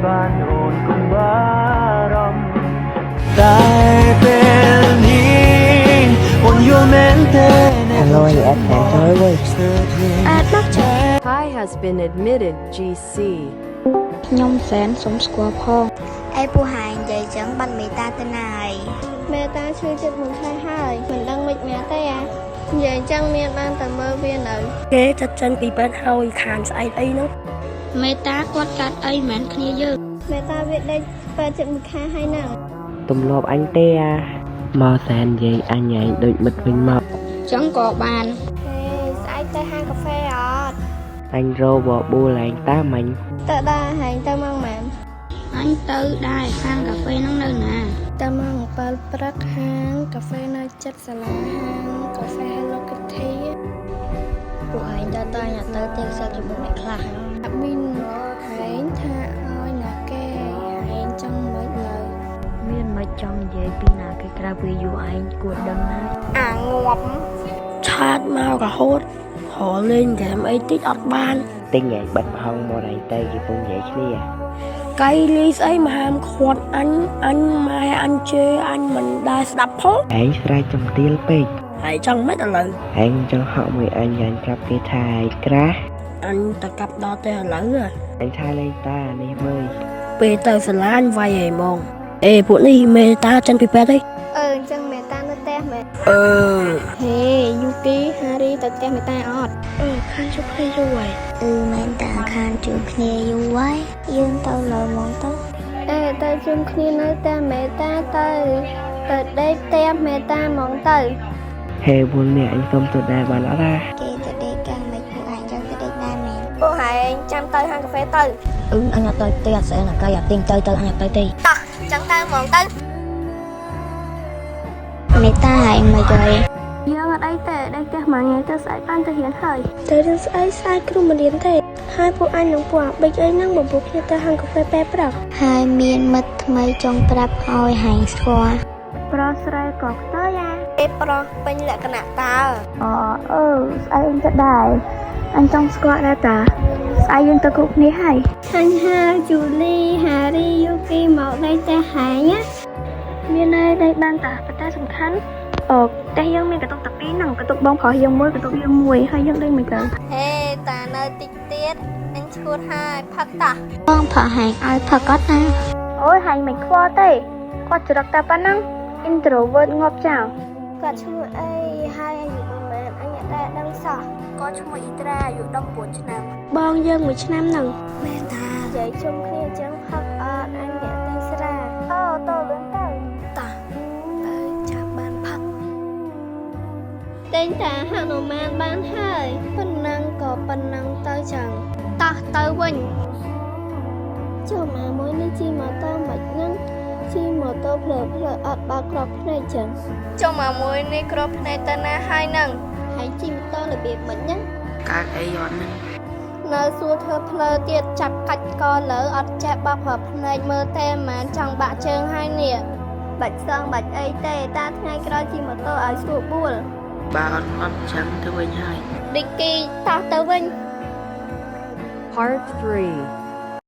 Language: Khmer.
បានអូនគង់បារម្ភតែពេលនេះអូនយល់មែនទេ Hello anh add fan cho mới với Add mắc cho Hi has been admitted GC ខ្ញុំសែនសុំស្គាល់ផងឯពូហាយនិយាយចឹងបាត់មេតាទៅណាហើយមេតាឈឺចិត្តមួយខែហើយមិនដឹងមិនមែនទេនិយាយចឹងមានបានតែមើលវានៅគេចាត់ចិនពីពេទ្យហើយខានស្អែកអីនោះ មេតាគាត់កាត់អីមិនគ្នាយើងមេតាវាដេកពេទ្យចិត្តមួយខែហើយណា Tùm lộp anh tê à Mò sàn gì anh nhảy đợi mật mình mập ចឹងក៏បានហេស្អែកទៅហាងកាហ្វេអត់ Anh rô bỏ bu là anh ta mình ទៅដល់ហាងទៅមកមែនអញទៅដែរហាងកាហ្វេហ្នឹងនៅណាទៅមក7ព្រឹកហាងកាហ្វេនៅចិត្តសាលាហាងកាហ្វេ Hello Kitty ពួកឯងទៅញ៉ាំទៅទេខ្សែជាមួយអ្នកខ្លះអាមីនហែងថាឲ្យណាគេហែងចង់មិនលើ មានមិនចង់និយាយពីណាគេក្រៅពីយូរឯងគួរដឹងហើយ អាងាប់ ឆាតមករហូតរលេងហ្គេមអីតិចអត់បាន Tinh nhảy bật hông mò này tê thì cũng nhảy kia កៃលីស្អីមកហាមខាត់អញម៉ែអញជេរអញមិនដែរស្ដាប់ផង Anh srai trong tiêu pịch ហើយចង់មិនឥឡូវ Anh cho họ mời anh dành cặp cái thai krá អញទៅកាប់ដល់ទៅឥឡូវ Anh thai lên ta đi mời ពេលទៅសាលាអញវាយឯហ្មងអេពួកនេះមេតាចិនពីពេទ្យអី អញ្ចឹងមេតានៅផ្ទះមែន អឺ ហេយូគីហារីទៅផ្ទះមេតាអត់ ខានជុំគ្នាយូរហើយ មែនតាខានជួបគ្នាយូរហើយយើងទៅលើមកទៅទៅជួបគ្នានៅផ្ទះមេតាទៅដេកផ្ទះមេតាហ្មងទៅ Hề buồn mẹ anh không tụt đài bà lõ ra គេទៅដេកកាមិនពួកឯងចឹងទៅដេកដែរមែនពួកឯងចាំទៅហាងកាហ្វេទៅ អញអត់ទៅទេអត់ស្អីណាកាយអត់ទិញទៅអញអត់ទៅទេ តោះចឹងទៅហ្មងទៅមេតាឯងមកយល់យើងអត់អីទេដេកផ្ទះមួយថ្ងៃទៅស្អែកបានទៅរៀនហើយទៅរៀនស្អីស្អែកគ្រូមិនរៀនទេហើយពួកអញនឹងពួកអាបិចអីហ្នឹងបបួលគ្នាទៅហាងកាហ្វេពេលព្រឹកហើយមានមិត្តថ្មីចង់ប្រាប់ឲ្យហែងស្គាល់ប្រុសស្រីក៏ខ្ទើយ៉ាប្រុសពេញលក្ខណៈតើស្អីអញទៅដែរអញចង់ស្គាល់ដែរតាស្អីយើងទៅគ្រប់គ្នាហើយអញហៅជូលីហារីយូគីមកដេកតែហែងណាមានអីដេកបានតាប៉ុន្តែសំខាន់តែយើងមានកន្ទុកតែពីរហ្នឹងកន្ទុកបងប្រុសយើងមួយកន្ទុកយើងមួយហើយយើងដេកមិនទៅហេតានៅតិចទៀតអញឈួតហើយផឹកតាបងផឹកហែងឲ្យផឹកអត់ណាអូយហែងមិនខ្វល់ទេគាត់ច្រកតែប៉ុណ្ណឹង introvert ងាប់ចោលគាត់ឈ្មោះអីហើយអាយុប៉ុន្មានអញអត់ដែរដឹងសោះគាត់ឈ្មោះអ៊ីត្រាអាយុ19ឆ្នាំបងយើង1ឆ្នាំហ្នឹងមេតានិយាយជុំគ្នាចឹងផឹកអត់អញអ្នកតែស្រាតលឿនទៅតាទៅចាប់បានផឹកតែងតាហនុមានបានហើយប៉ុណ្ណឹងក៏ប៉ុណ្ណឹងទៅចឹងតោះទៅវិញចូលមកមួយនេះជិះម៉ូតូមិនហ្នឹងជិះម៉ូតូភ្លើអត់បើកគ្រាប់ភ្នែកចឹងចូលមកមួយនេះគ្រាប់ភ្នែកទៅណាហើយហ្នឹងហើយជិះម៉ូតូរបៀបមិនហ្នឹង Các ấy giọt nè នៅសួរធ្វើភ្លើទៀតចាប់កាច់កលើអត់ចេះបោះគ្រាប់ភ្នែកមើលទេមិនចង់បាក់ជើងហើយនេះបាច់សងបាច់អីទេតាថ្ងៃក្រោយជិះម៉ូតូឲ្យស្រួលបួល Bà ớt trắng thôi hai ឌីគីតោះទៅវិញ Part 3